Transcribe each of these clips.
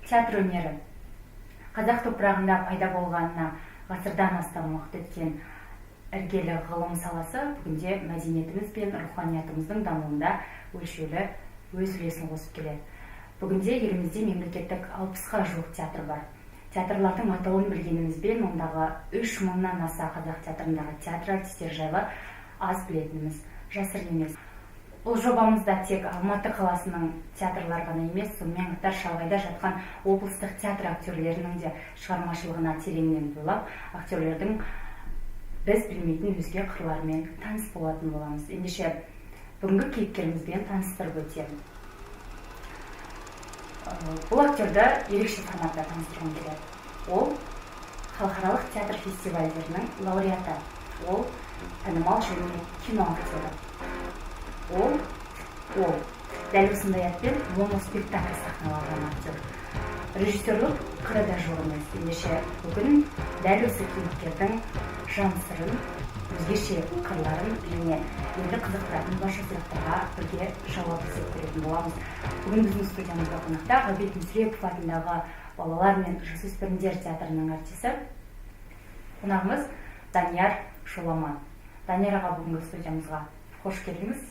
театр өнері қазақ топырағында пайда болғанына ғасырдан астам уақыт өткен іргелі ғылым саласы бүгінде мәдениетіміз бен руханиятымыздың дамуында өлшеулі өз үлесін қосып келеді. Бүгінде елімізде мемлекеттік 60-ға жуық театр бар. Театрлардың атауын білгенімізбен ондағы 3000-нан аса қазақ театрындағы театр артистері жайлы аз білетініміз жасырын емес. Бұл жобамызда тек Алматы қаласының театрлары ғана емес, сонымен қатар шалғайда жатқан облыстық театр актерлерінің де шығармашылығына тереңнен бойлап, актерлердің біз білмейтін өзге қырларымен таныс болатын боламыз. Ендеше бүгінгі кейіпкерімізбен таныстырып өтемін. Бұл актерді ерекше форматта таныстырғым келеді. Ол халықаралық театр фестивальдерінің лауреаты. Ол танымал және кино актері. Ол дәл осындай атпен моноспектакль сахналаған актер. Режиссерлік қыры да жоқ емес. Ендеше бүгін дәл осы кейіпкердің жан сырын, өзгеше қырларын және елді қызықтыратын барша сұрақтарға бірге жауап іздеп көретін боламыз. Бүгін біздің студиямызда қонақта Ғабит Мүсірепов атындағы балалар мен жасөспірімдер театрының артисі қонағымыз Данияр Жоламан. Данияр аға, бүгінгі студиямызға қош келдіңіз.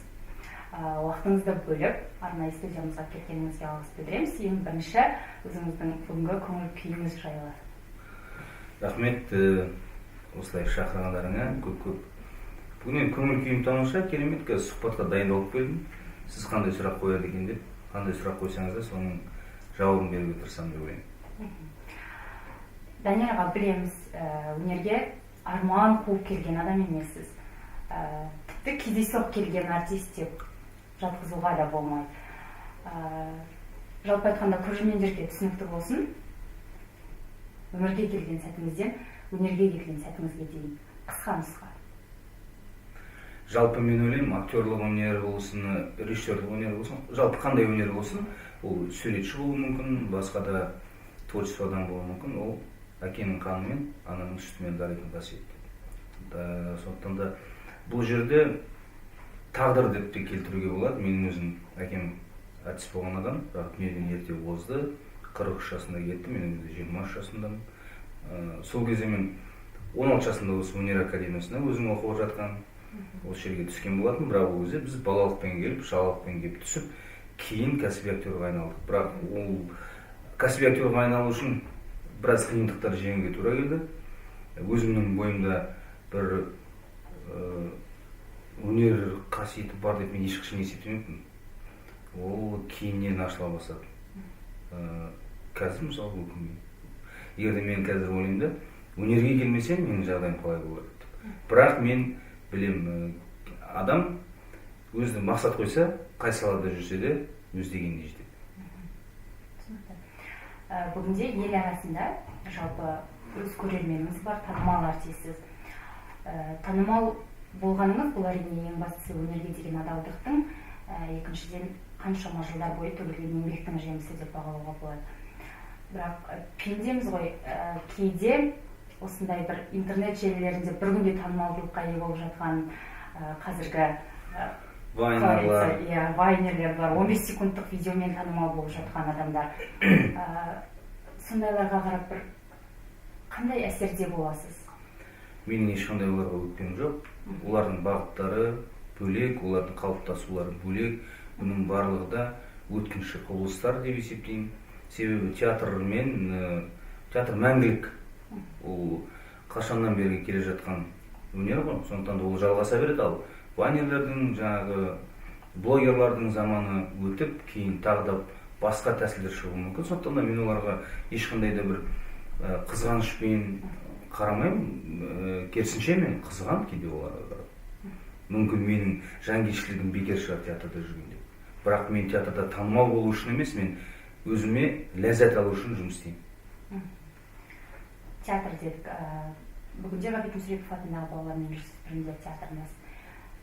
Уақытыңызды бөліп, арнайы студиямызға келгеніңізге алғыс білдіреміз. Ең бірінші өзіңіздің бүгінгі көңіл күйіңіз жайлы. Рахмет, осылай шақырғандарыңа көп. Бүгін көңіл күйім тамаша, керемет, сұхбатқа дайындалып келдім. Сіз қандай сұрақ қояды екен деп, қандай сұрақ қойсаңыз да соның жауабын беруге тырысамын деп ойлаймын. Данияр аға, білеміз, өнерге арман қуып келген адам емессіз. Тіпті кездейсоқ келген артист деп жатқызуға да болмайды. Жалпы айтқанда көрермендерге түсінікті болсын, өмірге келген сәтіңізден өнерге келген сәтіңізге дейін қысқа нұсқа. Жалпы мен ойлаймын, актерлік өнер болсын, режиссерлік өнер болсын, жалпы қандай өнер болсын, ол суретші болуы мүмкін, басқа да творчестводан болуы мүмкін, ол әкенің қанымен, ананың сүтімен даритын қасиет. Сондықтан да бұл жерде тағдыр деп те келтіруге болады. Менің өзім әкем артист болған адам, бірақ дүниеден ерте озды, 43 жасында кетті, мен өзі 23 жасындамын. Сол кезде мен 16 жасында осы өнер академиясына өзім оқып жатқан, осы жерге түскен болатын, бірақ ол кезде біз балалықпен келіп, шалалықпен келіп түсіп, кейін кәсіби актерға айналдық. Бірақ ол кәсіби актерға айналу үшін біраз қиындықтар жеңуге тура келді. Өзімнің бойымда бір өнер қасиеті бар деп мен ешқашан есептемеппін. Ол кейіннен ашыла бастады. Қазір мысалы егер мен қазір ойлаймын да, өнерге келмесем менің жағдайым қалай болады. Бірақ мен білем, адам өзіне мақсат қойса, қай салада жүрсе де өз дегеніне жетеді. Бүгінде ел арасында жалпы өз көрерменіңіз бар, танымал артистсіз. Танымал болғаныңыз бұл әрине ең бастысы өнерге деген адалдықтың, екіншіден қаншама жылдар бойы төгілген еңбектің жемісі деп бағалауға болады. Бірақ пендеміз ғой, кейде осындай бір интернет желілерінде бір күнде танымалдылыққа ие болып жатқан қазіргі вайнерлер бар, 15 секундтық видеомен танымал болып жатқан адамдар. Сондайларға қарап бір қандай әсерде боласыз? Менің ешқандай оларға өкпем жоқ. Олардың бағыттары бөлек, олардың қалыптасулары бөлек. Бұның барлығы да өткінші құбылыстар деп есептеймін. Себебі театр мәңгілік. Ол қашаннан бері келе жатқан өнер ғой. Сондықтан ол жалғаса береді. Ал вайнерлердің, жаңағы блогерлардың заманы өтіп, кейін тағы да басқа тәсілдер шығуы мүмкін. Сондықтан да мен оларға ешқандай да бір қызғанышпен қарамаймын. Керісінше мен қызған кейде оларға қарап. Мүмкін менің жанкештілігім бекер шығар театрда жүргенде. Бірақ мен театрда танымал болу үшін емес, мен өзіме ләззат алу үшін жұмыс істеймін. Театр дедік. Бүгінде Ғабит Мүсірепов атындағы балалар мен жасөспірімдер театрымыз.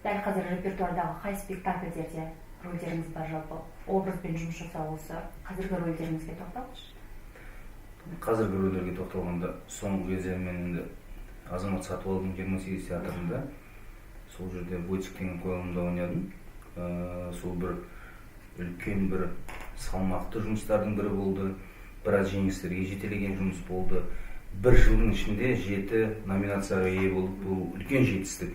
Дәл қазір репертуардағы қай спектакльдерде рөлдеріңіз бар, жалпы образбен жұмыс жасау осы қазіргі рөлдеріңізге тоқталыңызшы. Қазіргі рөлдерге тоқталғанда соңғы кезде мен Азамат Сатыбалдың 28 театрында сол жерде Войтик деген қойылымда ойнадым. Сол бір үлкен бір салмақты жұмыстардың бірі болды. біраз жеңістерге жетелеген жұмыс болды. Бір жылдың ішінде 7 номинацияға ие болып, бұл үлкен жетістік.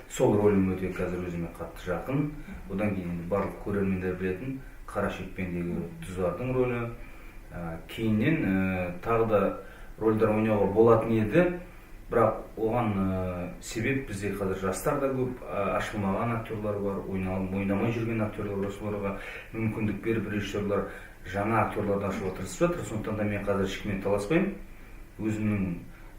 Сол рөлім өте қазір өзіме қатты жақын. Одан кейін барлық көрермендер білетін Қара шекпендегі Тұзардың рөлі. Кейіннен тағы да рөлдер ойнауға болатын еді, бірақ оған себеп бізде қазір жастар да көп, ашылмаған актерлар бар, ойнамай жүрген актерлар бар, соларға мүмкіндік беріп режиссерлар жаңа актерларды ашуға тырысып жатыр. Сондықтан да мен қазір ешкіммен таласпаймын. Өзімнің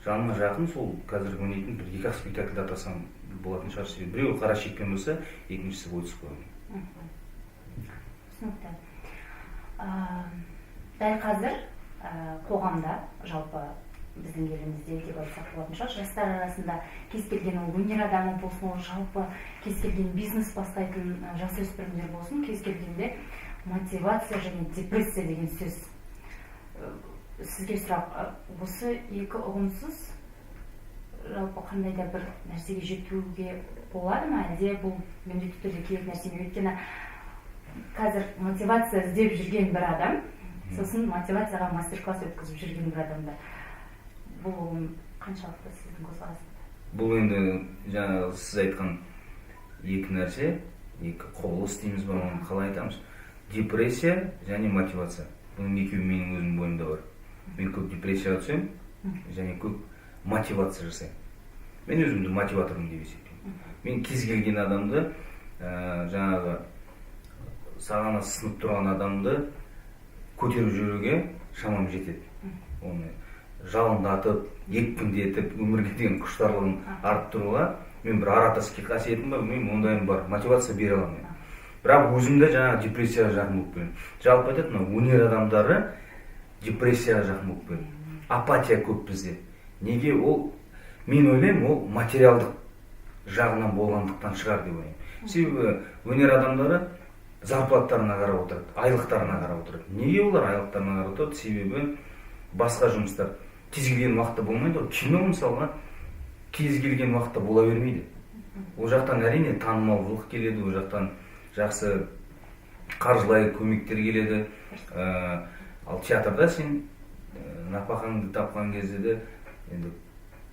жаныма жақын сол қазір ойнайтын бір 2-ақ спектакльді атасам болатын шығар. Себебі біреуі Қара шекпен болса, екіншісі Войцко. Түсінікті. Дәл қазір қоғамда, жалпы біздің елімізде деп айтсақ болатын шығар, жастар арасында кез келген ол өнер адамы болсын, ол жалпы кез келген бизнес бастайтын жасөспірімдер болсын, кез келгенде мотивация және депрессия деген сөз. Сізге сұрақ, осы екі ұғымсыз жалпы қандай да бір нәрсеге жетуге болады ма, әлде бұл міндетті түрде керек нәрсе ме? Өйткені қазір мотивация іздеп жүрген бір адам, сосын мотивацияға мастер-класс өткізіп жүрген бір адамда. Бұл қаншалықты сіздің көзқарасыңызда? Бұл енді жаңағы сіз айтқан екі нәрсе, екі құбылыс дейміз ба, оны қалай айтамыз? Депрессия және мотивация. Бұның екеуі менің өзім бойымда бар. Мен көп депрессияға түсемін және көп мотивация жасаймын. Мен өзімді мотиваторым деп есептеймін. Мен кез келген адамды, жаңағы сағана сынып тұрған адамды көтеріп жүруге шамам жетеді. Оны жалындатып, екпіндетіп, өмірге деген құштарлығын арттыруға мен бір аратаске қасиетім бар, мен ондайым бар, мотивация бере аламын. Бірақ өзімді жаңағы депрессияға жақын болып келемін. Жалпы айтады, өнер адамдары депрессияға жақын болып келеді. Апатия көп бізде. Неге ол? Мен ойлаймын, ол материалдық жағынан болғандықтан шығар деп ойлаймын. Себебі өнер адамдары зарплаттарына қарап отырады, айлықтарына қарап отырады. Неге олар айлықтарына қарап отырады? Себебі басқа жұмыстар кез келген уақытта болмайды. Кино мысалға кез келген уақытта бола бермейді. Ол жақтан әрине танымалдылық келеді, ол жақтан жақсы қаржылай көмектер келеді. Ал театрда сен нәпақаңды тапқан кезде де енді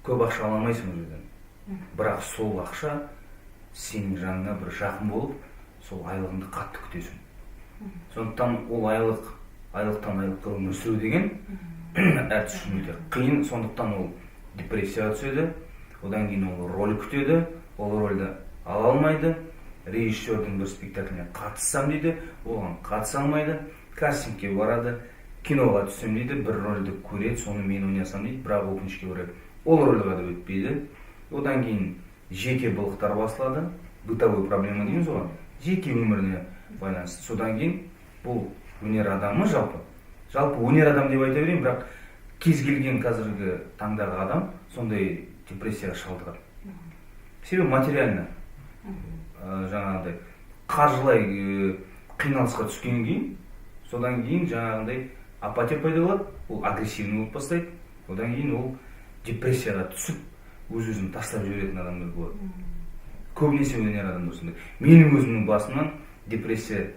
көп ақша аламайсың ол жерден. Бірақ сол ақша сенің жаныңа бір жақын болып, сол айлығыңды қатты күтесің. Сондықтан ол айлықтан айлыққа өмір сүру деген әртіс үшін өте қиын. Сондықтан ол депрессияға түседі, одан кейін ол роль күтеді, ол рольді ала алмайды, режиссердің бір спектакліне қатыссам дейді, оған қатыса алмайды, кастингке барады, киноға түссем дейді, бір рольді көреді, соны мен ойнасам дейді, бірақ өкінішке орай ол рольға да өтпейді. Одан кейін жеке былықтар басылады, бытовой проблема дейміз оған, жеке өміріне байланысты. Содан кейін бұл өнер адамы жалпы өнер адам деп айта берейін, бірақ кез келген қазіргі таңдағы адам сондай депрессияға шалдығады. Себебі материально жаңағыдай қаржылай қиналысқа түскен кейін, содан кейін жаңағыдай апатия пайда болады, ол агрессивный болып бастайды, одан кейін ол депрессияға түсіп, өз-өзін тастап жіберетін адамдар болады. Көбінесе өнер адамдар сондай. Менің өзімнің басымнан депрессия,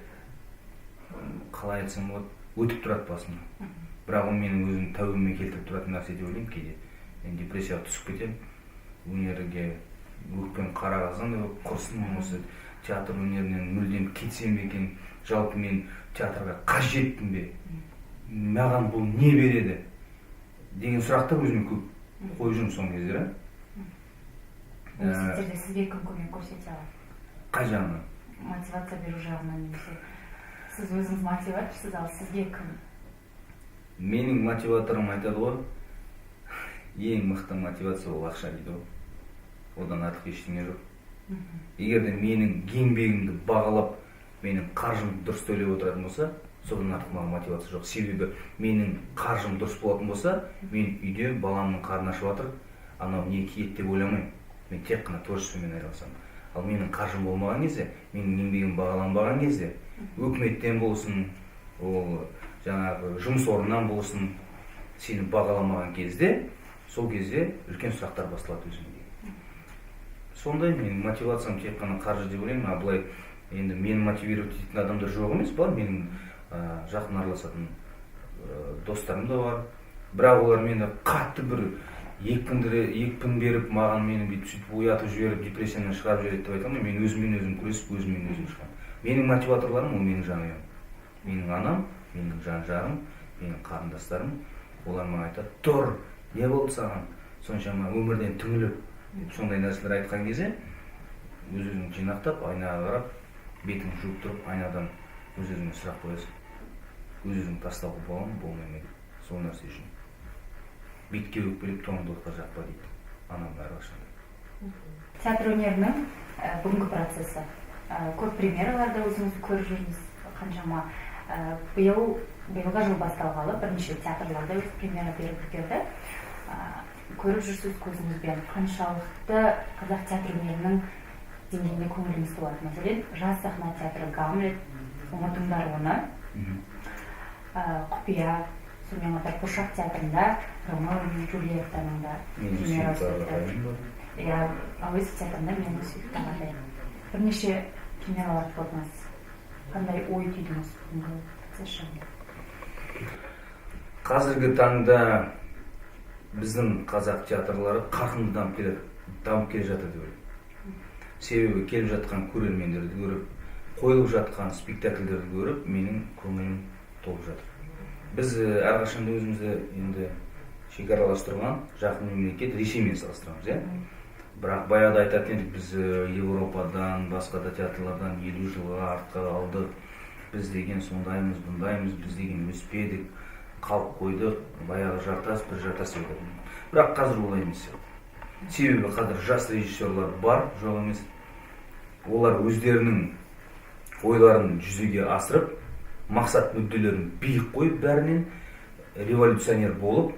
қалай айтсам болады, өтіп тұрады басымнан. Бірақ ол менің өзім тәубеме келтіріп тұратын нәрсе деп ойлаймын кейде. Мен депрессияға түсіп кетемін, өнерге өкпем қара қазандай болып, құрсын осы театр өнерінен мүлдем кетсем екен, жалпы мен театрға қажетпін бе? Маған бұл не береді? Деген сұрақтар өзіме көп қойып жүрмін соңғы кездері. Университеттерде сізге кім көмек көрсете алады? Қай жағынан? Мотивация беру жағынан немесе сіз өзіңіз мотиваторсыз, ал сізге кім? Менің мотиваторым айтады ғой, ең мықты мотивация ол ақша дейді ғой. Одан артық ештеңе жоқ. Егер де менің еңбегімді бағалап, менің қаржымды дұрыс төлеп отыратын болса, содан артық маған мотивация жоқ. Себебі менің қаржым дұрыс болатын болса, мен үйде баламның қарны ашып жатыр, анау не киеді деп ойламаймын. Мен тек қана творчествомен айналысамын. Ал менің қаржым болмаған кезде, менің еңбегім бағаланбаған кезде, өкіметтен болсын, ол жаңағы жұмыс орнынан болсын, сені бағаламаған кезде, сол кезде үлкен сұрақтар басталады өзімде. Сондай менің мотивациям тек қана қаржы деп ойлаймын. А былай енді мені мотивировать ететін адамдар жоқ емес, бар менің жақын араласатын достарым да бар, бірақ олар мені қатты бір екпін беріп маған мені бүйтіп сөйтіп оятып жіберіп депрессиядан шығарып жібереді деп айта алмаймын. Мен өзіммен күресіп өзіммен шығамын. Менің мотиваторларым ол менің жанұям, менің анам, менің жан жағым, менің қарындастарым. Олар маған айтады: тұр, не болды саған соншама өмірден түңіліп, сондай нәрселер айтқан кезде өз-өзіңді жинақтап, айнаға қарап, бетіңді жуып тұрып, айнадан өз-өзіңе сұрақ қоясың: өз-өзіңді тастауға бола ма, болмай ма? Сол нәрсе үшін бетке өкпелеп тоңды отқа жақпа дейді анам әрқашанда. Театр өнерінің бүгінгі процесі. Көп премьераларда өзіңіз көріп жүрміз, қаншама. Биылға жыл басталғалы бірнеше театрларда өз премьера беріп үлгерді. Көріп жүрсіз көзіңізбен, қаншалықты қазақ театр өнерінің деңгейіне көңіліңіз толады? Мәселен, жас сахна театры Гамлет, ұмытыңдар оны, Құпия, сонымен қатар Қуыршақ театрында Ромео мен Джульеттаның да премьерасы өтті. Әуезов театрында Менің сүйікті ағатай. Бірнеше премьералар көрдіңіз. Қандай ой түйдіңіз бүгінгі процесс жайында? Қазіргі таңда біздің қазақ театрлары қарқынды дамып келе жатыр деп ойлаймын. Себебі келіп жатқан көрермендерді көріп, қойылып жатқан спектакльдерді көріп, менің көңілім толып жатыр. Біз әрқашанда өзімізді енді шекараластырған жақын мемлекет Ресеймен салыстырамыз, бірақ баяғыда айтатын едік, біз Еуропадан, басқа да театрлардан 50 жылға артқа алдық. Біз деген сондаймыз, бұндаймыз, біз деген өспедік, қалып қойдық, баяғы жартас, бір жартас еді. Бірақ қазір олай емес. Себебі қазір жас режиссерлар бар, жоқ емес. Олар өздерінің ойларын жүзеге асырып, мақсат мүдделерін биік қойып, бәрінен революционер болып,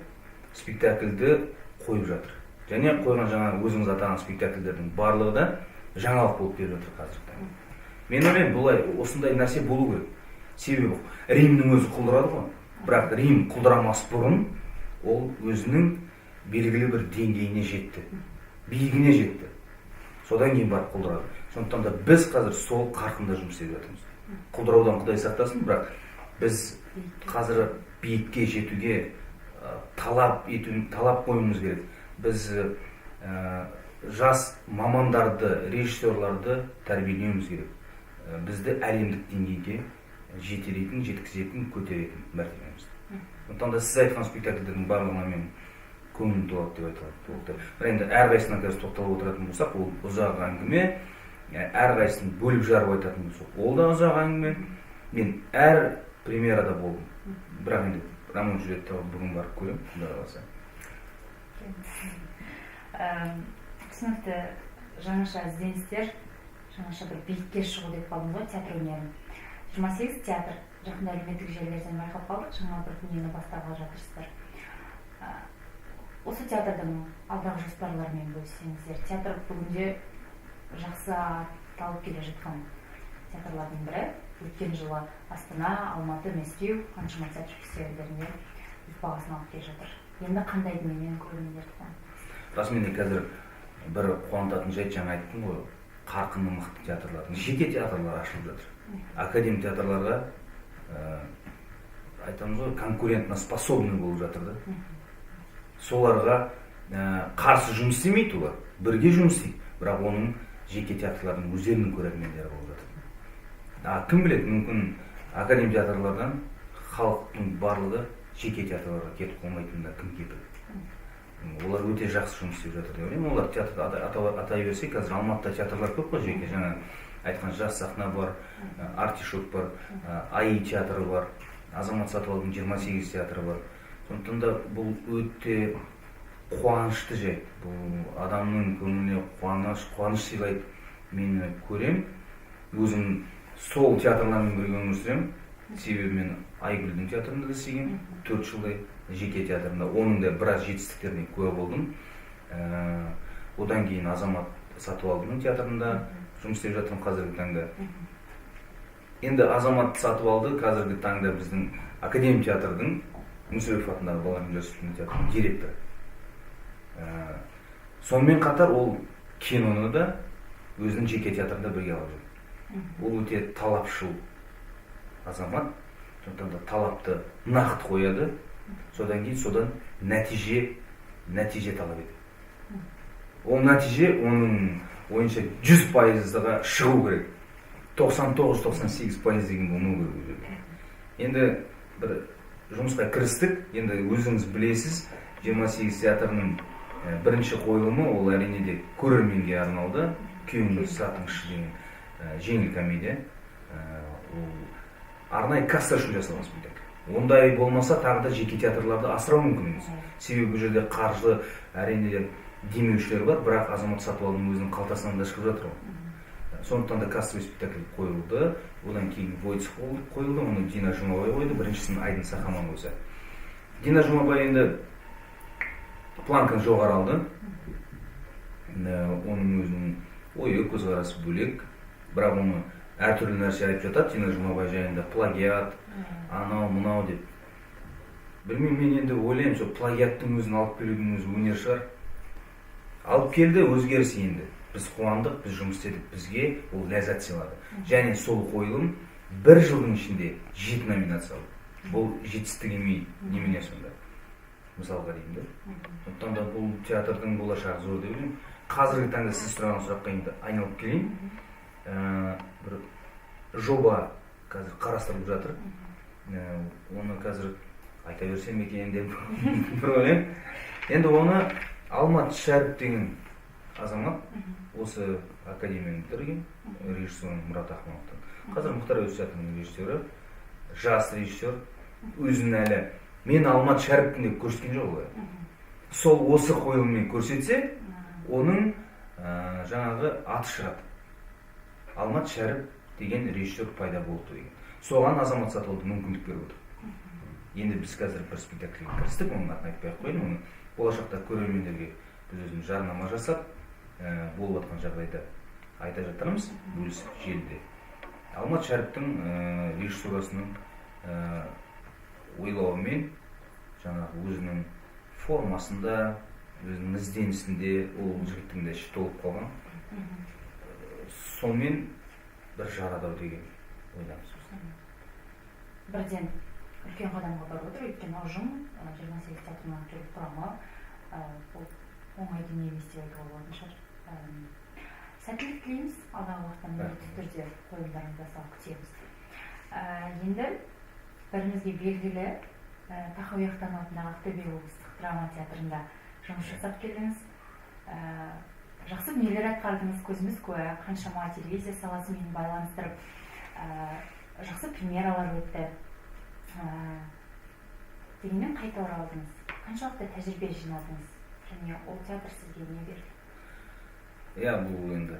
спектакльді қойып жатыр. Және қойған жаңа өзіңіз атаған спектакльдердің барлығы да жаңалық болып келіп жатыр қазір. Мен ойлаймын, бұлай осындай нәрсе болу керек. Себебі Римнің өзі құлдырады ғой, бірақ Рим құлдырамас бұрын ол өзінің белгілі бір деңгейіне жетті, биігіне жетті. Содан кейін барып құлдырады. Сондықтан да біз қазір сол қарқында жұмыс істеп жатырмыз. Құлдыраудан Құдай сақтасын, бірақ біз қазір биікке жетуге талап қоюымыз керек. Біз жас мамандарды, режиссерларды тәрбиелеуіміз керек. Бізді әлемдік деңгейге жетелейтін, жеткізетін, көтеретін мәртебеміз. Сондықтан да сіз айтқан спектакльдердің барлығына мен көңілім толады деп айтылады. Бірақ енді әрқайсысына қазір тоқталып отыратын болсақ, ол ұзақ әңгіме. Әрқайсысын бөліп жарып айтатын болсақ, ол да ұзақ әңгіме. Мен әр премьерада болдым. Бірақ енді Ромео мен Джульетта бүгін барып көремін, Құдай қаласа. Түсінікті, жаңаша ізденістер, жаңаша бір биікке шығу деп қалдым ғой театр өнерін. 28 театр жақында әлеуметтік желілерден байқап қалдық, жаңа бір дүниені бастағалы жатырсыздар. Осы театрдың алдағы жоспарларымен бөліссеңіздер, театр бүгінде жақсы аталып келе жатқан театрлардың бірі. Өткен жылы Астана, Алматы, Мәскеу қаншама театр фестивальдерінде өз бағасын алып келе жатыр. Енді қандай дүниемен көрермендерді қуантады? Расымен де қазір бір қуантатын жайт, жаңа айттым ғой, қарқынды мықты театрлардың, жеке театрлар ашылып жатыр. Академ театрларға айтамыз ғой, конкурентно способны болып жатыр да. Соларға қарсы жұмыс істемейді олар, бірге жұмыс істейді, бірақ оның жеке театрлардың өздерінің көрермендері болып жатыр. Кім біледі, мүмкін академ театрлардан халықтың барлығы жеке театрларға кетіп қалмайтынында кім кепіл. Олар өте жақсы жұмыс істеп жатыр деп ойлаймын. Олар театрды атай берсе, қазір Алматыда театрлар көп қой жеке. Жаңа айтқан жас сахна бар, Артишок бар, АИ театры бар, Азамат Сатыбалдың 28 театры бар. Сондықтан да бұл өте қуанышты жайт. Бұл адамның көңіліне қуаныш сыйлайды. Мен көрем, өзім сол театрлармен бірге өмір сүремін. Себебі мен Айгүлдің театрында да істеген, 4 жылдай жеке театрында. Оның да біраз жетістіктеріне куә болдым. Одан кейін Азамат Сатыбалдың театрында жұмыс істеп жатырмын қазіргі таңда. Енді Азамат Сатыбалды қазіргі таңда біздің Академ театрдың Мүсірепов атындағы балалар университетінің театрының директоры. Сонымен қатар ол киноны да өзінің жеке театрында бірге алып жүр. Ол өте талапшыл азамат. сондықтан да талапты нақты қояды, содан кейін содан нәтиже талап етеді. Ол нәтиже оның ойынша 100%-ға шығу керек. 99-98% деген болмау керек. Енді бір жұмысқа кірістік, енді өзіңіз білесіз, 28 театрының бірінші қойылымы ол әрине де көрерменге арналды. Күйеуіңді сатыңызшы деген жеңіл комедия. Арнайы касса үшін жасалған спектакль. Ондай болмаса тағы да жеке театрларды асырау мүмкін емес. Себебі бұл жерде қаржы әрине демеушілер бар, бірақ Азамат Сатыбалдың өзінің қалтасынан да шығып жатыр. Сондықтан да кассовый спектакль қойылды. Одан кейін Войцех қойылды, оны Дина Жұмабай қойды, біріншісін Айдын Сахаман қойса. Дина Жұмабай енді планканы жоғары алды. Оның өзінің ойы, көзқарасы бөлек, бірақ оны әртүрлі нәрсе айтып жатады. Дина Жұмабай жайында плагиат, анау, мынау деп. Білмеймін, мен енді ойлаймын, сол плагиаттың өзін алып келудің өзі өнер шығар. Алып келді, өзгеріс енді. Біз қуандық, біз жұмыс істедік, бізге ол ләззат сыйлады. Және сол қойылым бір жылдың ішінде 7 номинация алды. Бұл жетістік немене сонда? Мысалға деймін де. Сондықтан да бұл театрдың болашағы зор деп ойлаймын. Қазіргі таңда сіз сұраған сұраққа енді айналып келейін. Бір жоба қазір қарастырылып жатыр. Оны қазір айта берсем екен деп бір ойлаймын. Енді оны Алмат Шәріп деген азамат осы академияны бітірген, режиссер Мұрат Ахмановтан. Қазір Мұхтар Әуезов театрының режиссері, жас режиссер, өзін әлі мен Алмат Шәріптің деп көрсеткен жоқ олай. Сол осы қойылыммен көрсетсе, оның жаңағы аты шығады. Алмат Шәріп деген режиссер пайда болды деген. Соған Азамат Сатыбалды мүмкіндік беріп отыр. Енді біз қазір бір спектакльге кірістік, оның атын айтпай ақ қояйын, оны болашақта көрермендерге біз өзіміз жарнама жасап, болып жатқан жағдайда айта жатырмыз, бөлісіп желіде. Алмат Шәріптің режиссурасының ойлауымен, жаңағы өзінің формасында, өзінің ізденісінде, ол жігіттің де іші толып қалған. Сонымен бір жарадау деген ойдамыз. Бірден үлкен қадамға барып отыр, өйткені ұжым 28 театрының актерлік құрамы бұл оңай дүние емес деп айтуға болатын шығар. Сәттілік тілейміз, алдағы уақытта міндетті түрде қойылымдарыңызды асыға күтеміз. Енді бірімізге белгілі Тахауи Ахтанов атындағы Ақтөбе облыстық драма театрында жұмыс жасап келдіңіз. Жақсы дүниелер атқардыңыз, көзіміз куә, қаншама телевизия саласымен байланыстырып, жақсы премьералар өтті. Дегенмен қайта оралдыңыз. Қаншалықты тәжірибе жинадыңыз? Және ол театр сізге не берді? Бұл енді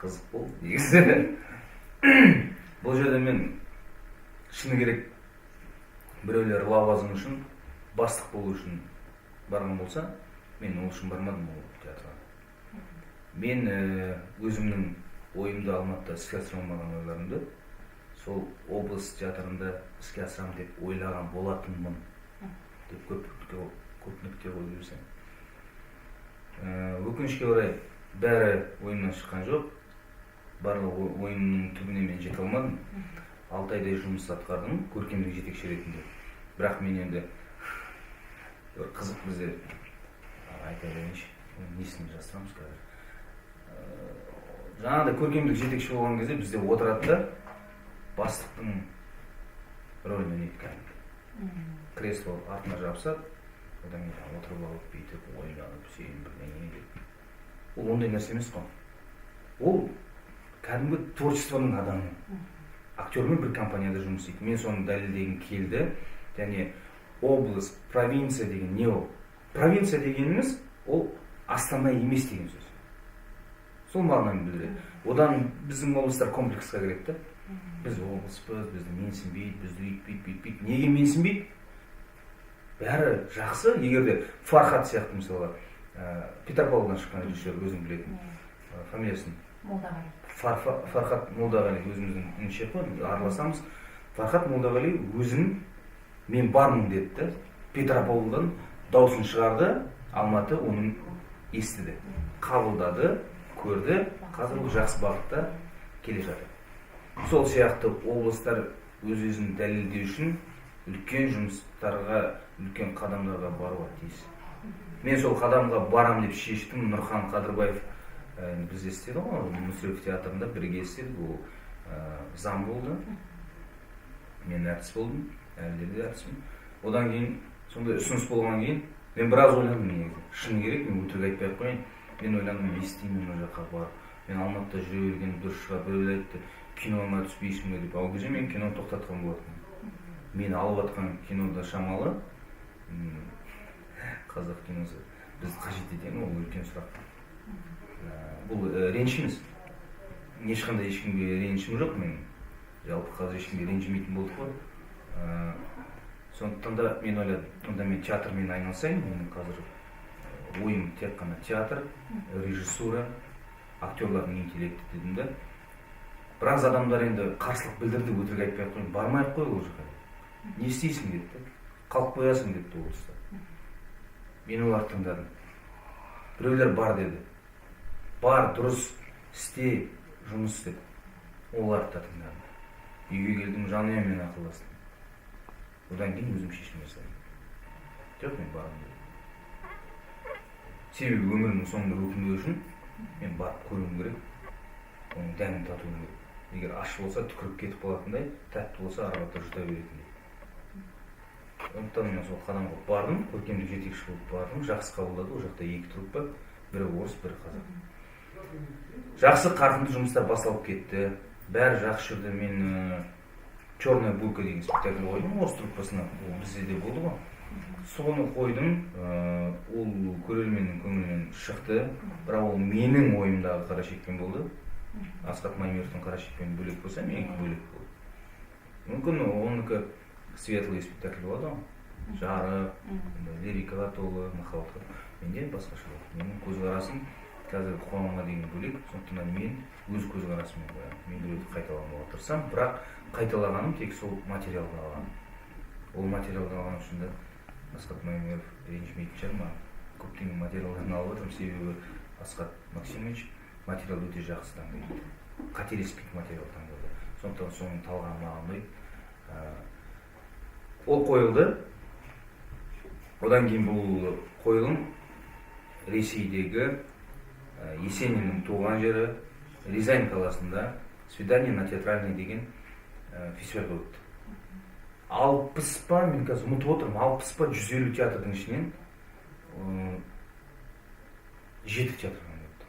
қызық болды негізі. Бұл жерде мен шыны керек біреулер лауазым үшін, бастық болу үшін барған болса, мен ол үшін бармадым ол театрға. Мен өзімнің ойымды Алматыда іске асыра алмаған ойларымды сол облыс театрында іске асырам деп ойлаған болатынмын деп көп нүкте қойып жүрсем. Өкінішке орай бәрі ойымнан шыққан жоқ. Барлық ойымның түбіне мен жете алмадым. 6 айдай жұмыс атқардым көркемдік жетекші ретінде. Бірақ мен енді қызық бізде айта берейінші, несін жасырамыз қазір. Жаңағыдай көркемдік жетекші болған кезде бізде отырады да бастықтың рөлінен еткән. Кресло артына жабысады, одан кейін отырып алып, бүйтіп, ойланып, сүйін бірдеңе деп. Ол ондай нәрсе емес қой. Ол кәдімгі творчествоның адамы. Актермен бір компанияда жұмыс істейді. Мен соны дәлелдегім келді. Және облыс, провинция деген не ол? Провинция дегеніміз ол Астана емес деген сөз. Сол мағынаны білдіреді. Одан біздің облыстар комплексқа кіреді. Біз облыспыз, бізді менсінбейді, бізді үйтпейді. Неге менсінбейді? Бәрі жақсы. Егерде Фархат сияқты мысалға, Петропавлдан шыққан режиссер, өзің білетін фамилиясын Молдағали. Фархат Молдағали өзіміздің шефі, араласамыз. Фархат Молдағали өзін мен бармын деді. Петропавлдан дауысын шығарды, Алматы оның естіді, қабылдады, көрді, қазір ол жақсы бағытта келе жатыр. сол сияқты облыстар өз-өзін дәлелдеу үшін үлкен жұмыстарға, үлкен қадамдарға баруға тиіс. Мен сол қадамға барам деп шештім. Нұрхан Қадырбаев бізде істеді ғой, Мүсірепов театрында бірге істедік. Ол зам болды. Мен әртіс болдым, әлде де әртіспін. Одан кейін сондай ұсыныс болған кейін мен біраз ойландым негізі. Шыны керек, мен өтірік айтпай ақ қояйын. Мен ойландым, не істеймін ол жаққа барып. Мен Алматыда жүре берген дұрыс шығар. Біреулер айтты, киноңа түспейсің бе деп. Ал кезде мен киноны тоқтатқан болатынмын. Мені алып жатқан кинода шамалы қазақ киносы бізді қажет етеді, ол үлкен сұрақ. Бұл реніш емес. Ешқандай ешкімге ренішім жоқ мен. Жалпы қазір ешкімге ренжімейтін болдық қой. Сондықтан да мен ойладым, онда мен театрмен айналысайын. Менің қазір ойым тек қана театр, режиссура, актерлардың интеллекті дедім да. Біраз адамдар енді қарсылық білдірді, өтірік айтпай ақ қойын, бармай ақ қой ол жаққа. Не істейсің деді, қалып қоясың деді облыста. Мен оларды тыңдадым. Біреулер бар деді. Бар, дұрыс, істе, жұмыс істе. Оларды да тыңдадым. Үйге келдім, жанұяммен ақылдастым. Одан кейін өзім шешім жасадым. Жоқ, мен барам дедім. Себебі өмірімнің соңында өкінбеу үшін мен барып көруім керек. Оның дәмін татуым керек. Егер аш болса түкіріп кетіп қалатындай, тәтті болса ары қарата жұта беретіндей. Сондықтан мен сол қадамға бардым, көркемдік жетекші болып бардым. Жақсы қабылдады. Ол жақта 2 труппа, бірі орыс, бірі қазақ. Жақсы қарқынды жұмыстар басталып кетті. Бәрі жақсы жүрді. Мен «Черная булка» деген спектакль қойдым, орыс труппасына. Ол бізде де болды ғой. Соны қойдым. Ол көрерменнің көңілінен шықты. Бірақ ол менің ойымдағы қара шекпен болды. Асқат Маймыровтың қара шекпені бөлек болса, менікі бөлек болды. Мүмкін оныкі светлый спектакль болады ғой. Жарық, лирикаға толы, махаббатқа. Менде басқаша болды. Менің көзқарасым қазір қоғамға деген бөлек. Сондықтан мен өз көзқарасыммен қоямын. Мен біреуді қайталауға тырысамын, бірақ қайталағаным тек сол материалды алған. Ол материалды алған үшін де Асқат Маймыров ренжімейтін шығар маған. Көптеген материалдарын алып отырмын, себебі Асқат Максимович материал өте жақсы таңдайды. Қателеспейді материал таңдауда. Сондықтан соның талғамы маған ұнайды. Ол қойылды. Одан кейін бұл қойылым Ресейдегі Есениннің туған жері Рязань қаласында «Свидание на театральной» деген фестиваль өтті. 60 па, мен қазір ұмытып отырмын, 60 па 150 театрдың ішінен 7 театрдан өтті.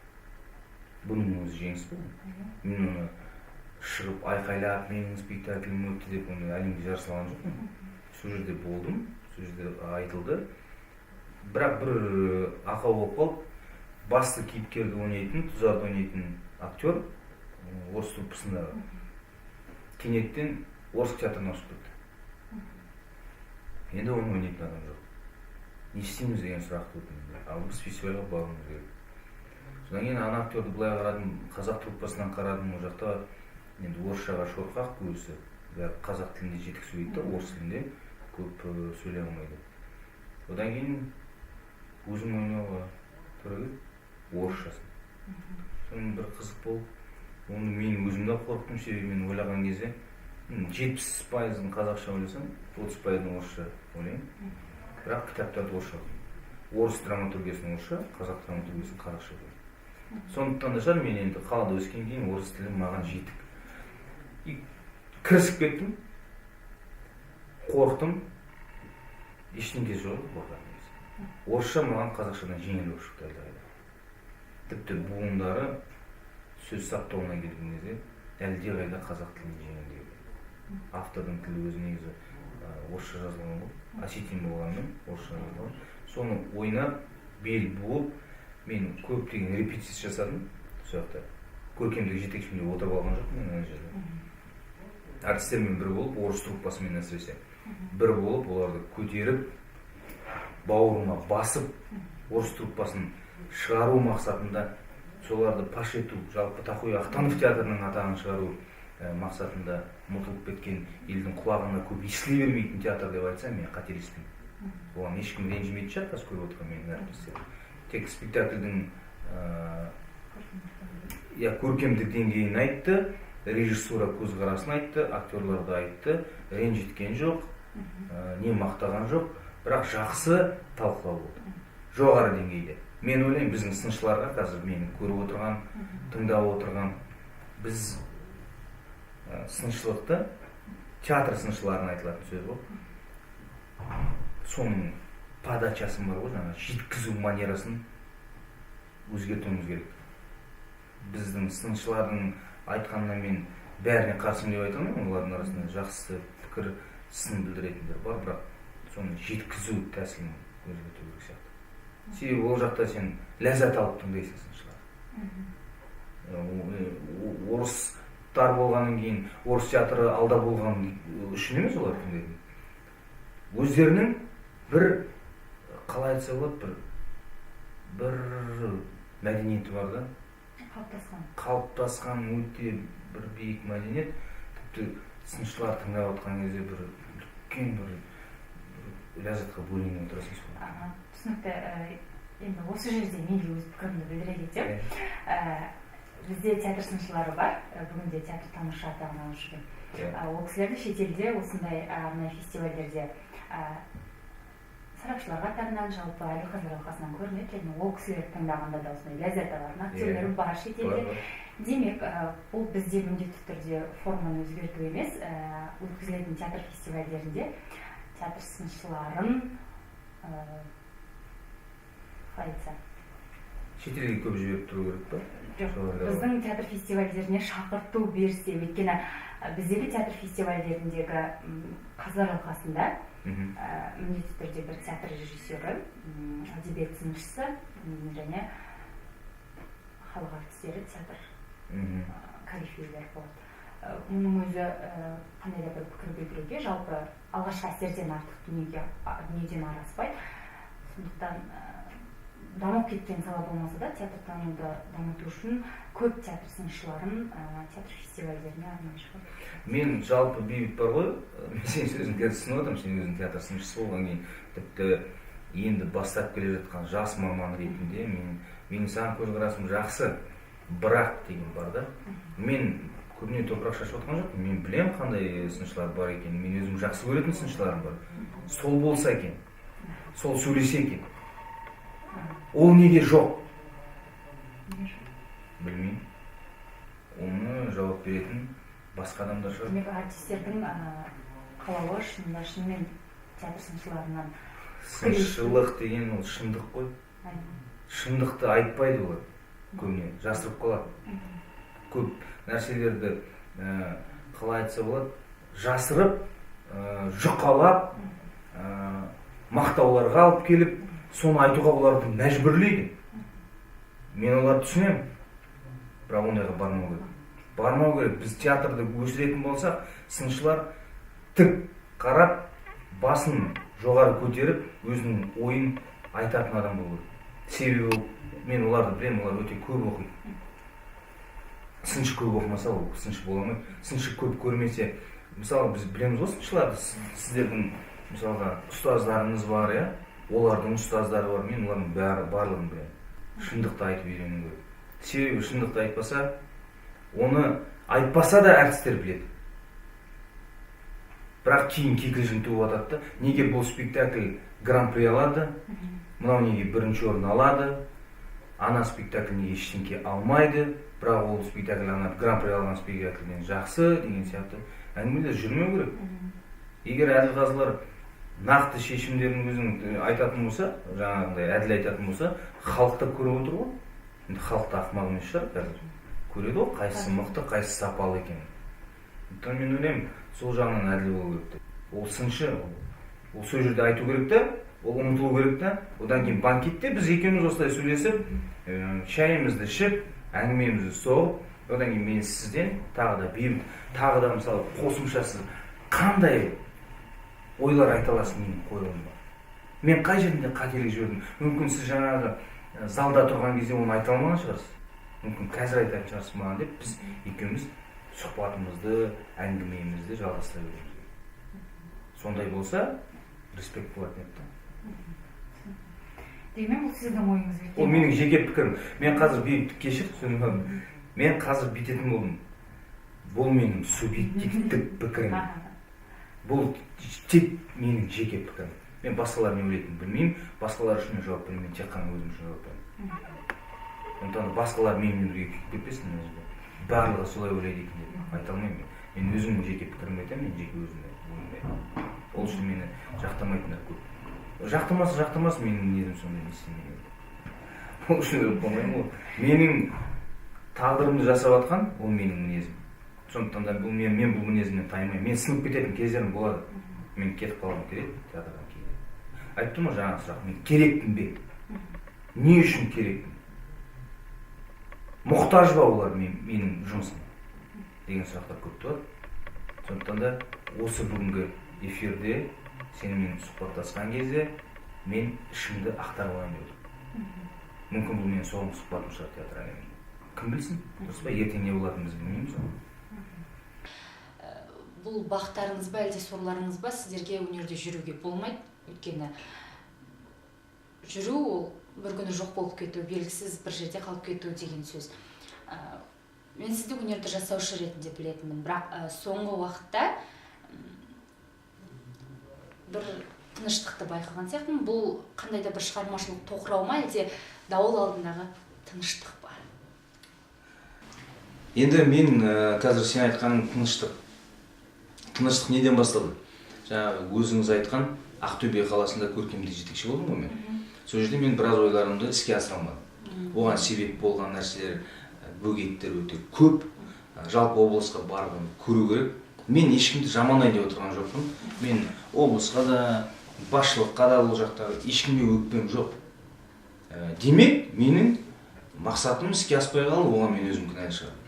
Бұның өзі жеңіс болды. Мен оны шығып айқайлап, менің спектаклім өтті деп оны әлемге жарысалған жоқпын. Сол жерде болдым, сол жерде айтылды. Бірақ бір ақау болып қалып, басты кейіпкерді ойнайтын, тұзарды ойнайтын актер орыс труппасында кенеттен орыс театрына ауысып кетті. Енді оны ойнайтын адам жоқ. Не істейміз деген сұрақ туды. Ал біз фестивальға баруымыз керек. Содан кейін ана актерді былай қарадым, қазақ труппасынан қарадым, ол жақта енді орысшаға шорқақ көбісі. Қазақ тілінде жетік сөйлейді, орыс тілінде көп сөйлей алмайды. Одан кейін өзім ойнауға тура келді, орысшасын. Соның бір қызық болып, оны мен өзім де қорықтым, себебі мен ойлаған кезде 70% қазақша ойласам, 30% орысша ойлаймын. Бірақ кітаптарды орысша оқимын. Орыс драматургиясын орысша, қазақ драматургиясын қазақша оқимын. Сондықтан да шығар, мен енді қалада өскен кейін орыс тілі маған жетік. Кірісіп кеттім, қорықтым, ештеңе жоқ қорқатын кезде. Орысша маған қазақшадан жеңіл болып шықты әлдеқайда. Тіпті буындары сөз саптауына келген кезде әлдеқайда қазақ тілін жеңіл дейді. Автордың тілі өзі негізі орысша жазылған ғой, осетин болғанымен орысша жазылған. Соны ойнап, бел буып, мен көптеген репетиция жасадым. Сол жақта көркемдік жетекшімде отырып алған жоқпын ана жерде. Әртістермен бір болып, орыс труппасымен әсіресе бір болып, оларды көтеріп, бауырыма басып, орыс труппасын шығару мақсатында, соларды паш ету, жалпы Тахауи Ахтанов театрының атағын шығару мақсатында ұмытылып кеткен, елдің құлағына көп естіле бермейтін театр деп айтсам, мен қателеспеймін. Оған ешкім ренжімейтін шығар, қазір көріп отырған менің әріптестерім. Тек спектакльдің көркемдік деңгейін айтты, режиссура көзқарасын айтты, актерларды айтты, ренжіткен жоқ, не мақтаған жоқ, бірақ жақсы талқылау болды. Жоғары деңгейде. Мен ойлаймын, біздің сыншыларға қазір мені көріп отырған, тыңдап отырған, біз сыншылықты, театр сыншыларына айтылатын сөз бұл. Соның подачасын бар ғой, жаңа жеткізу манерасын өзгертуіміз керек. Біздің сыншылардың айтқанына мен бәріне қарсымын деп айта алмаймын, олардың арасында жақсы пікір, сын білдіретіндер бар, бірақ соны жеткізу тәсілін өзгерту керек сияқты. Себебі ол жақта сен ләззат алып тыңдайсың сыншылар. Орыстар болғаннан кейін, орыс театры алда болған үшін емес олар тыңдайтын. Өздерінің бір, қалай айтса болады, бір мәдениеті бар да. Қалыптасқан өте бір биік мәдениет. Тіпті сыншылар тыңдап отқан кезде бір үлкен бір ләззатқа бөленіп отырасың. Түсінікті. Енді осы жерде мен де өз пікірімді білдіре кетсем, бізде театр сыншылары бар, бүгінде театр тамаша атағын алып жүрген. Ол кісілерді шетелде осындай арнайы фестивальдерде сарапшылар қатарынан, жалпы Әділқазылар алқасынан көрінеді, және ол кісілерді тыңдағанда да осындай ләззат алатын актерлер бар шетелде. Демек, бұл бізде міндетті түрде форманы өзгерту емес, өткізілетін театр фестивальдерінде театр сыншыларын қалайса шетелге көп жіберіп тұру керек па? Жоқ, біздің театр фестивальдеріне шақырту берсе, өйткені біздегі театр фестивальдеріндегі Қазылар алқасында міндетті түрде бір театр режиссері, әдебиет сыншысы және халық артистері, театр корифейлер болады. Мұның өзі қандай да бір пікір білдіруге, жалпы алғашқы әсерден артық дүниеден араспайды. Сондықтан дамып кеткен сала болмаса да, театртануды дамыту үшін көп театр сыншыларын театр фестивальдеріне арнайы шығарды. Мен жалпы бейбіт бар ғой, сен сөзін қазір түсініп отырмын, сен өзің театр сыншысы болған кейін, тіпті енді бастап келе жатқан жас маман ретінде менің саған көзқарасым жақсы, бірақ деген бар да. Мен көбіне топырақ шашып отқан жоқпын, мен білем қандай сыншылар бар екен, мен өзім жақсы көретін сыншыларым бар. Сол болса екен, сол сөйлесе екен. Ол неге жоқ? Білмеймін. Оны жауап беретін басқа адамдар шығар. Демек, артистердің қалауы шынымен театр сыншыларынан. Сыншылық деген ол шындық қой. Шындықты айтпайды олар. Көбіне жасырып қалады. Көп нәрселерді қалай айтса болады, жасырып, жұқалап, мақтауларға алып келіп, соны айтуға оларды мәжбүрлейді. Мен оларды түсінемін, бірақ ондайға бармау керек. Бармау керек. Біз театрды өсіретін болсақ, сыншылар тік қарап, басын жоғары көтеріп, өзінің ойын айтатын адам болу керек. Себебі мен оларды білемін, олар өте көп оқиды. Сыншы көп оқымаса, ол сыншы бола алмайды. Сыншы көп көрмесе, мысалы біз білеміз ғой сыншыларды, сіздердің мысалға ұстаздарыңыз бар, иә? Олардың ұстаздары бар, мен олардың барлығын білемін. Шындықты айтып үйрену керек. Себебі шындықты айтпаса, оны айтпаса да әртістер біледі. Бірақ кейін кикілжің туып жатады. Неге бұл спектакль гран-при алады? Мынау неге бірінші орын алады? Ана спектакль неге ештеңке алмайды? Бірақ ол спектакль ана гран-при алған спектакльден жақсы деген сияқты әңгімелер жүрмеу керек. Егер Әділқазылар нақты шешімдерін өзің айтатын болса, жаңағындай әділ айтатын болса, халықта көріп отыр ғой. Енді халықта ақымақ емес шығар қазір. Көреді ғой, қайсысы мықты, қайсысы сапалы екен. Мен ойлаймын, сол жағынан әділ болу керек. Ол сыншы, ол сол жерде айту керек та, ол ұмытылу керек та. Одан кейін банкетте біз екеуміз осылай сөйлесіп, шайымызды ішіп, әңгімемізді соғып, одан кейін мен сізден тағы да мысалы қосымшасы қандай ойлар айта аласың менің қойылымда. Мен қай жерінде қателік жібердім? Мүмкін сіз жаңағы залда тұрған кезде оны айта алмаған шығарсыз. Мүмкін қазір айтатын шығарсыз маған деп, біз екеуміз сұхбатымызды, әңгімемізді жалғастыра береміз. Сондай болса, респект болатын еді. Дегенмен бұл сіздің ойыңыз бе? Ол менің жеке пікірім. Мен қазір бейбіттік кешір, мен қазір бүйтетін болдым. бұл менің субъективтік пікірім. Бұл тек менің жеке пікірім. Мен басқалар не ойлайтынын білмеймін, басқалар үшін жауап бермеймін, тек қана өзім үшін жауап беремін. Сондықтан басқалар менімен бірге күйіп кетпесін, барлығы солай ойлайды екен деп айта алмаймын. Мен өзімнің жеке пікірімді айтамын, мен жеке өзімді ойымды. Ол үшін мені жақтамайтындар көп. Жақтамасын, менің мінезім сондай не істемеген. Ол үшін өліп қалмаймын ғой. Менің тағдырымды жасап жатқан ол менің мінезім. Сондықтан да мен бұл мінезімнен таймаймын. Мен сынып кететін кездерім болады. Мен кетіп қалғым келеді театрдан кейін. Айттым ғой жаңағы сұрақ, мен керекпін бе? Не үшін керекпін? Мұқтаж ба олар менің жұмысым? Деген сұрақтар көп туады. Сондықтан да осы бүгінгі эфирде сенімен сұхбаттасқан кезде мен ішімді ақтарып алайын деп отырмын. Мүмкін бұл менің соңғы сұхбатым шығар театр әлемінде. Кім білсін? Дұрыс па? Ертең не болатынын біз білмейміз ғой. Бұл бақтарыңыз ба, әлде сорларыңыз ба, сіздерге өнерде жүруге болмайды. Өйткені жүру ол бір күні жоқ болып кету, белгісіз бір жерде қалып кету деген сөз. Мен сізді өнерді жасаушы ретінде білетінмін, бірақ соңғы уақытта бір тыныштықты байқаған сияқтымын. Бұл қандай да бір шығармашылық тоқырау ма, әлде дауыл алдындағы тыныштық па? Енді мен қазір сен айтқаның тыныштық. Тыныштық неден басталды? Жаңағы өзіңіз айтқан Ақтөбе қаласында көркемдік жетекші болдым ғой мен. Сол жерде мен біраз ойларымды іске асыра алмадым. Оған себеп болған нәрселер, бөгеттер өте көп. Жалпы облысқа барғым көру керек. Мен ешкімді жамандайын деп отырған жоқпын. Мен облысқа да, басшылыққа да бұл жақта ешкімге өкпем жоқ. Демек, менің мақсатым іске аспай қалды, оған мен өзім кінәлі шығармын.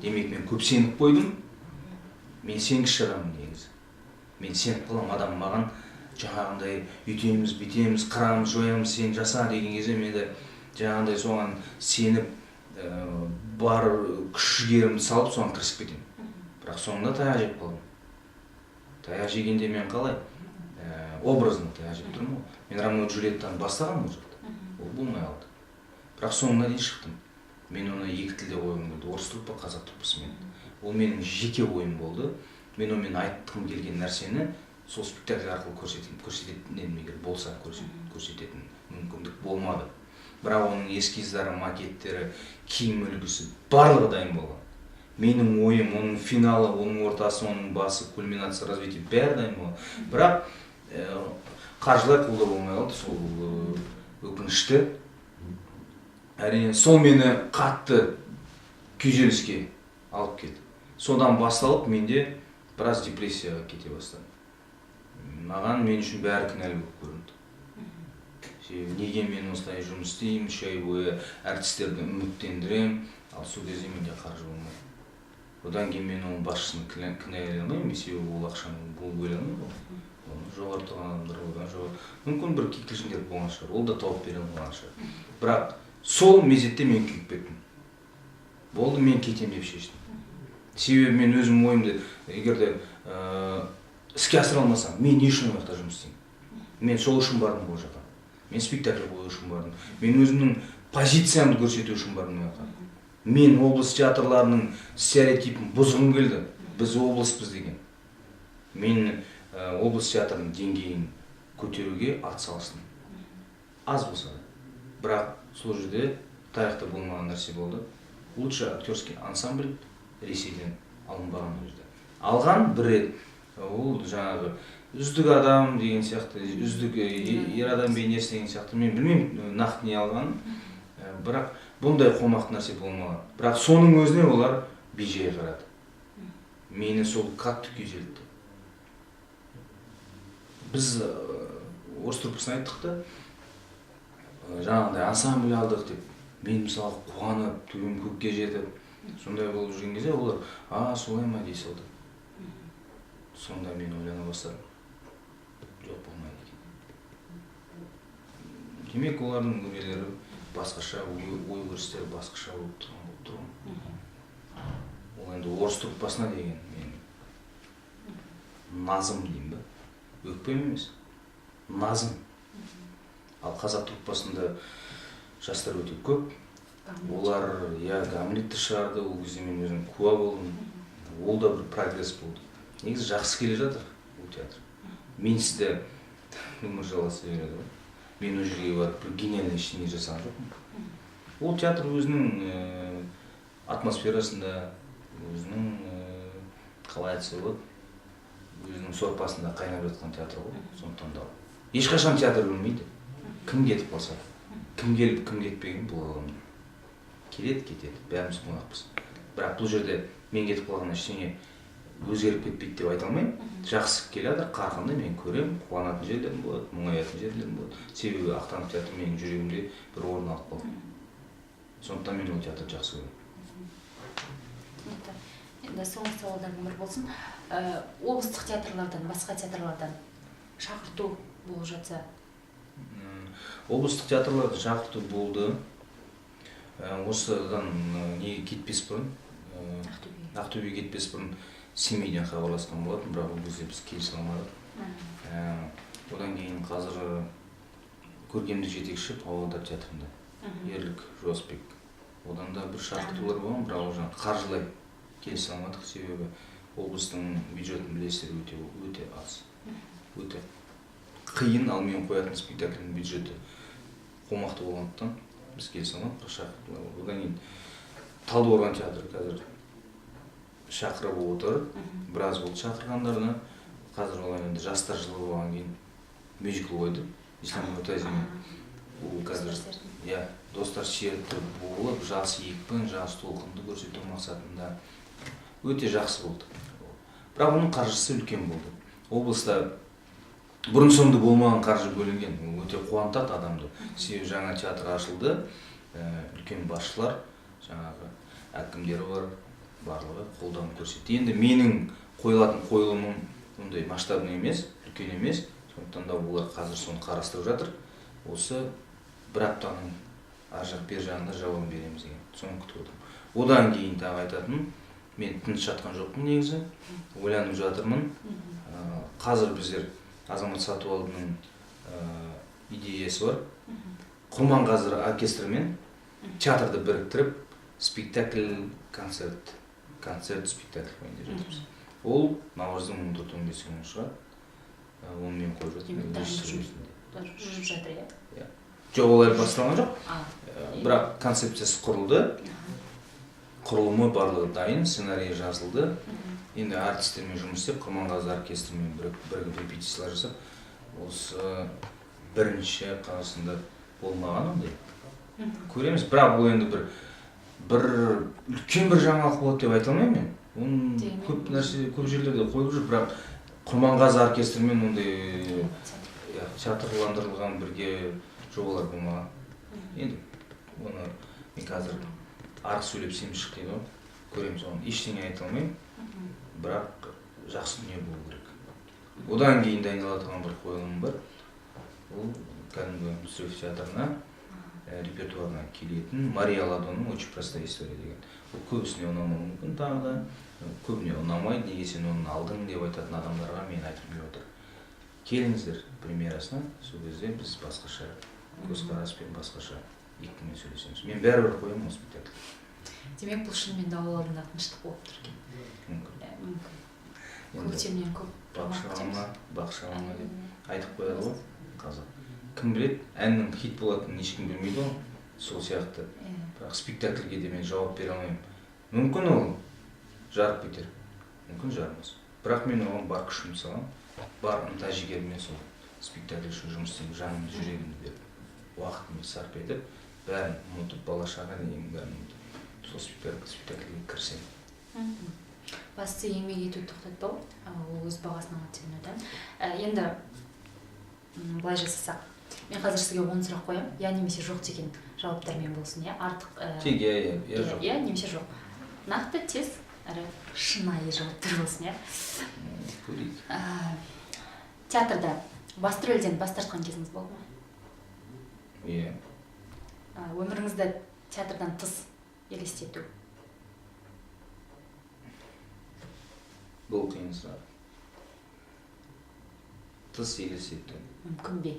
Демек, мен көп сеніп қойдым. Мен сенгіш шығарамын негізі. Мен сеніп қалам, адам маған жаңағындай үйтеміз, бүйтеміз, қырамыз, жоямыз, сен жаса деген кезде мен де жаңағындай соған сеніп, бар күш-жігерімді салып соған кірісіп кетемін. Бірақ соңында таяқ жеп қалдым. Таяқ жегенде мен қалай? Образында таяқ жеп тұрмын ғой. Мен Ромео и Джульеттаны бастағанмын ол жақта. Ол болмай қалды. Бірақ соңына дейін шықтым. Мен оны екі тілде қойғым келді. Орыс тұрып па, қазақ тұрып па? Ол менің жеке ойым болды. Мен онымен айтқым келген нәрсені сол спектакль арқылы көрсететін егер болса көрсететін мүмкіндік болмады. Бірақ оның эскиздары, макеттері, киім үлгісі барлығы дайын болған. Менің ойым, оның финалы, оның ортасы, оның басы, кульминация, развитие бәрі дайын болған. Бірақ қаржылай қолдау болмай қалды, сол өкінішті. Әрине, сол мені қатты күйзеліске алып келді. Содан басталып менде біраз депрессияға кете бастады. Маған мен үшін бәрі кінәлі болып көрінді. Неге мен осылай жұмыс істеймін, 3 ай бойы әртістерді үміттендірем, ал сол кезде менде қаржы болмайды. Одан кейін мен оның басшысын кінәлай алмаймын, себебі ол ақшаны бұл бөле алмайды. Оны жоғары тұрған адамдар одан жоғары. Мүмкін бір кикілжіңдер болған шығар, ол да тауып бере алмаған шығар. Бірақ сол мезетте мен күйіп кеттім. Болды, мен кетем деп шештім. Себебі мен өзім ойымды, егерде іске асыра алмасам, мен не үшін уақытта жұмыс істеймін? Мен сол үшін бардым бұл жаққа. Мен спектакль қою үшін бардым. Мен өзімнің позициямды көрсету үшін бардым уақытта. Мен облыс театрларының стереотипін бұзғым келді. Біз облыспыз деген. Мен облыс театрының деңгейін көтеруге атсалыстым. Аз болса да. Бірақ сол жерде тарихта болмаған нәрсе болды. Лучший актерский ансамбль Ресейден алынбаған ол жерде. Алған бір рет, ол жаңағы үздік адам деген сияқты, үздік ер адам бейнесі деген сияқты, мен білмеймін нақты не алғанын, бірақ бұндай қомақты нәрсе болмаған. Бірақ соның өзіне олар бей-жай қарады. Мені сол қатты күйзелтті. Біз орыс труппасын айттық та, жаңағыдай ансамбль алдық деп, мен мысалы қуанып, төбем көкке жетіп, сондай болып жүрген кезде олар, солай ма дей салды. Сонда мен ойлана бастадым. Жоқ, болмайды екен. Демек, олардың өрелері басқаша, ой өрістері басқаша болып тұрған. Ол енді орыс труппасына деген мен назым деймін ба? Өкпем емес. Назым. Ал қазақ труппасында жастар өте көп. Олар Гамлетті шығарды, ол кезде мен өзім куә болдым. ол да бір прогресс болды. Негізі жақсы келе жатыр бұл театр. Мен сізді өмір жалғаса береді ғой. Мен ол жерге барып бір гениальный ештеңе жасаған жоқпын. Ол театр өзінің атмосферасында, өзінің қалай айтса болады, өзінің сорпасында қайнап жатқан театр ғой. Сондықтан да ешқашан театр өлмейді. Кім кетіп қалса, кім келіп, кім кетпеген бұл ғаламда. Келеді, кетеді, бәріміз қонақпыз. Бірақ бұл жерде мен кетіп қалған ештеңе өзгеріп кетпейді деп айта алмаймын. Жақсы келе жатыр, қарқынды, мен көремін, қуанатын жерлерім болады, мұңаятын жерлерім болады. Себебі Ақтанов театры менің жүрегімде бір орын алып қалды. Сондықтан мен ол театрды жақсы көремін. Енді соңғы сауалдардың бір болсын. Облыстық театрлардан, басқа театрлардан шақырту болып жатса? Облыстық театрлардан шақырту болды. Осыдан неге кетпес бұрын, Ақтөбеге кетпес бұрын Семейден хабарласқан болатын, бірақ ол кезде біз келісе алмадық. Одан кейін қазір көркемдік жетекші Павлодар театрында, Ерлік Жосбек. Одан да бір шақыртулар болған, бірақ ол жаңа қаржылай келісе алмадық, себебі облыстың бюджетін білесіздер өте аз. Өте қиын, ал мен қоятын спектакльдің бюджеті қомақты болғандықтан біз келісе алмадық, шақыртулар. Одан кейін Талдықорған театры қазір шақырып отыр, біраз болды шақырғандарына. Қазір олар енді жастар жылы болған кейін мюзикл қойды, Ислам Нұртазин. Ол қазір достар шерті болып, жас екпін, жас толқынды көрсету мақсатында өте жақсы болды. Бірақ оның қаржысы үлкен болды. Облыста бұрын-соңды болмаған қаржы бөлінген, өте қуантады адамды. Себебі жаңа театр ашылды, үлкен басшылар, жаңағы әкімдері бар, барлығы қолдау көрсетті. Енді менің қойылатын қойылымым ондай масштабный емес, үлкен емес. Сондықтан да олар қазір соны қарастырып жатыр. Осы бір аптаның ар жақ бер жағында жауабын береміз деген. Соны күтіп отырмын. Одан кейін тағы айтатыным, мен тыныш жатқан жоқпын негізі. Ойланып жатырмын. Қазір біздер Азамат Сатыбалдының идеясы бар. Құрманғазы оркестрімен театрды біріктіріп, спектакль, концерт, спектакль ойында жатырмыз. Ол наурыздың 14-15 күні шығады. Оны мен қойып жатырмын. Жүріп жатыр, иә? Жоқ, олар басталған жоқ. Бірақ концепциясы құрылды. Құрылымы барлығы дайын, сценарийі жазылды. Енді артистермен жұмыс істеп, Құрманғазы оркестрімен бірігіп репетициялар жасап, осы бірінші Қазақстанда болмаған ондай. Көреміз, бірақ бұл енді бір үлкен бір жаңалық болады деп айта алмаймын мен. Оның көп жерлерде қойып жүр, бірақ Құрманғазы оркестрімен ондай театрландырылған бірге жобалар болмаған. Енді оны мен қазір арық сөйлеп семіз шық дейді ғой, көреміз, оны ештеңе айта алмаймын, бірақ жақсы дүние болу керек. Одан кейін дайындалатын бір қойылым бар. Ол кәдімгі Мүсірепов театрына репертуарына келетін Мария Ладоның «Очень простая история» деген. Ол көбісіне ұнамауы мүмкін, тағы да көбіне ұнамайды, неге сен оны алдың деп айтатын адамдарға мен айтқым келіп отыр. Келіңіздер премьерасына, сол кезде біз басқаша көзқараспен, басқаша екпінмен сөйлесеміз. Мен бәрібір қоямын осы спектакль. Демек, бұл шынымен де ауыл алдында тыныштық болып тұр екен. Мүмкін. Көктемнен көп бақшалама деп айтып қояды ғой қазақ. Кім біледі, әннің хит болатынын ешкім білмейді ғой, сол сияқты. Бірақ спектакльге де мен жауап бере алмаймын. Мүмкін ол жарып кетер, мүмкін жармас. Бірақ мен оған бар күшімді саламын, бар ынта-жігеріммен сол спектакль үшін жұмыс істеймін, жанымды, жүрегімді беріп, уақытымды сарп етіп, бәрін ұмытып, бала-шаға дейін бәрін ұмытып, сол спектакльге кірісемін. Басты еңбек ету тоқтатпау, ол өз бағасын алады деген одан. Енді былай жасасақ, мен қазір сізге 10 сұрақ қоямын, я немесе жоқ деген жауаптармен болсын, иә? Артық тек я жоқ. Я немесе жоқ. Нақты, тез, әрі шынайы жауаптар болсын, иә? Көрейік. Театрда басты рөлден бас тартқан кезіңіз болды ма? Иә. Өміріңізді театрдан тыс елестету? Бұл қиын сұрақ. Тыс елестету. Мүмкін бе?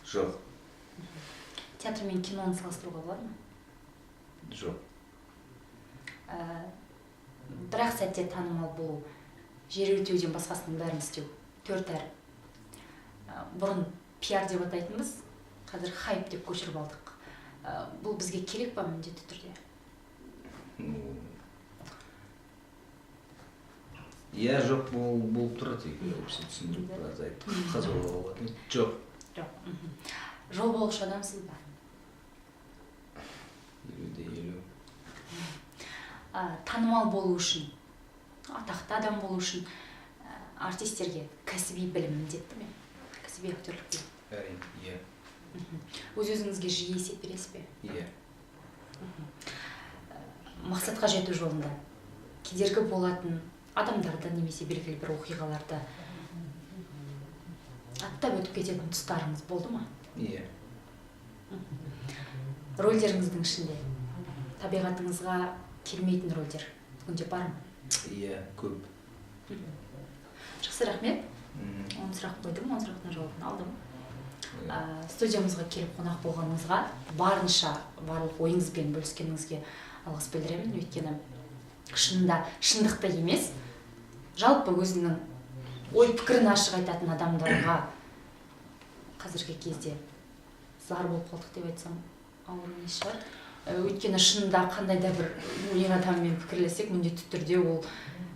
Жоқ. Театр мен киноны салыстыруға болады ма? Жоқ. Бірақ сәтте танымал болу, жер өртеуден басқасының бәрін істеу. 4 әріп. Бұрын пиар деп атайтынбыз, қазір хайп деп көшіріп алдық. Бұл бізге керек па міндетті түрде? Иә, жоқ, болып тұрады. Түсіндіріп біраз айттық. Қазір болатын. Жоқ. Жол болушы адамсыз ба? 50-50. Танымал болу үшін, атақты адам болу үшін артистерге кәсіби білім міндетті ме? Кәсіби актерлік білім. Әрине, иә. Өз-өзіңізге жиі есеп бересіз бе? Иә. Мақсатқа жету жолында кедергі болатын адамдарды немесе белгілі бір оқиғаларды аттап өтіп кететін тұстарыңыз болды ма? Иә. Рөлдеріңіздің ішінде табиғатыңызға келмейтін рөлдер бүгінде бар ма? Иә, көп. Жақсы, рахмет. 10 сұрақ қойдым, 10 сұрақтың жауабын алдым. Студиямызға келіп қонақ болғаныңызға, барынша барлық ойыңызбен бөліскеніңізге алғыс білдіремін. Өйткені шынында шындықты емес, жалпы өзінің ой пікірін ашық айтатын адамдарға қазіргі кезде зар болып қалдық деп айтсам ауыр емес шығар. Өйткені шынында қандай да бір өнер адамымен пікірлесек, міндетті түрде ол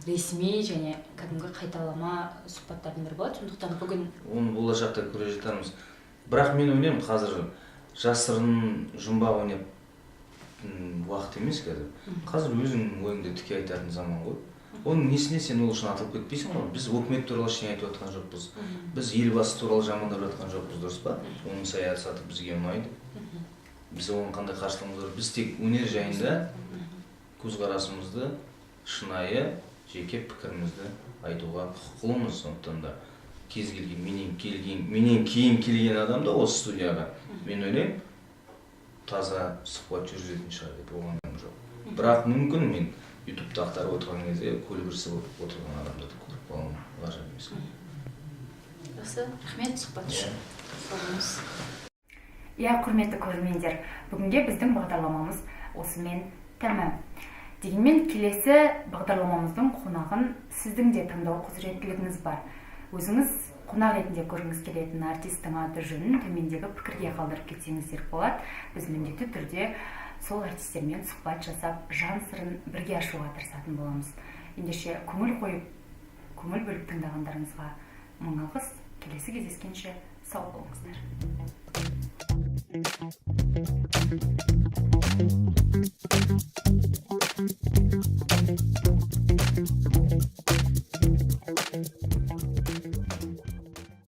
ресми және кәдімгі қайталама сұхбаттардың бірі болады. Сондықтан бүгін оны болашақта көре жатармыз. Бірақ мен ойлаймын, қазір жасырын жұмбақ ойнап уақыт емес қазір. Қазір өзің ойыңды тіке айтатын заман ғой. Оның несіне сен ол үшін атылып кетпейсің ғой. Біз өкімет туралы ештеңе айтып жатқан жоқпыз. Біз елбасы туралы жамандап жатқан жоқпыз, дұрыс па? Оның саясаты бізге ұнайды. Біз оған қандай қарсылығымыз бар? Біз тек өнер жайында көзқарасымызды, шынайы, жеке пікірімізді айтуға құқылымыз. Сондықтан да кез келген менен кейін келген адам да осы студияға мен ойлаймын таза сұхбат жүргізетін шығар деп ойлағаным жоқ. Бірақ мүмкін мен ютубта ақтарып отырған кезде көлгірсіп отырған адамдарды көріп қалуым ғажап емес. Жақсы, рахмет сұхбат үшін. Иә, құрметті көрермендер, бүгінге біздің бағдарламамыз осымен тәмам. Дегенмен келесі бағдарламамыздың қонағын сіздің де таңдау құзыреттілігіңіз бар. Өзіңіз қонақ ретінде көргіңіз келетін артистің аты жөнін төмендегі пікірге қалдырып кетсеңіздер болады. Біз міндетті түрде сол артистермен сұхбат жасап, жан сырын бірге ашуға тырысатын боламыз. Ендеше көңіл қойып, көңіл бөліп тыңдағандарыңызға мың алғыс. Келесі кездескенше сау болыңыздар.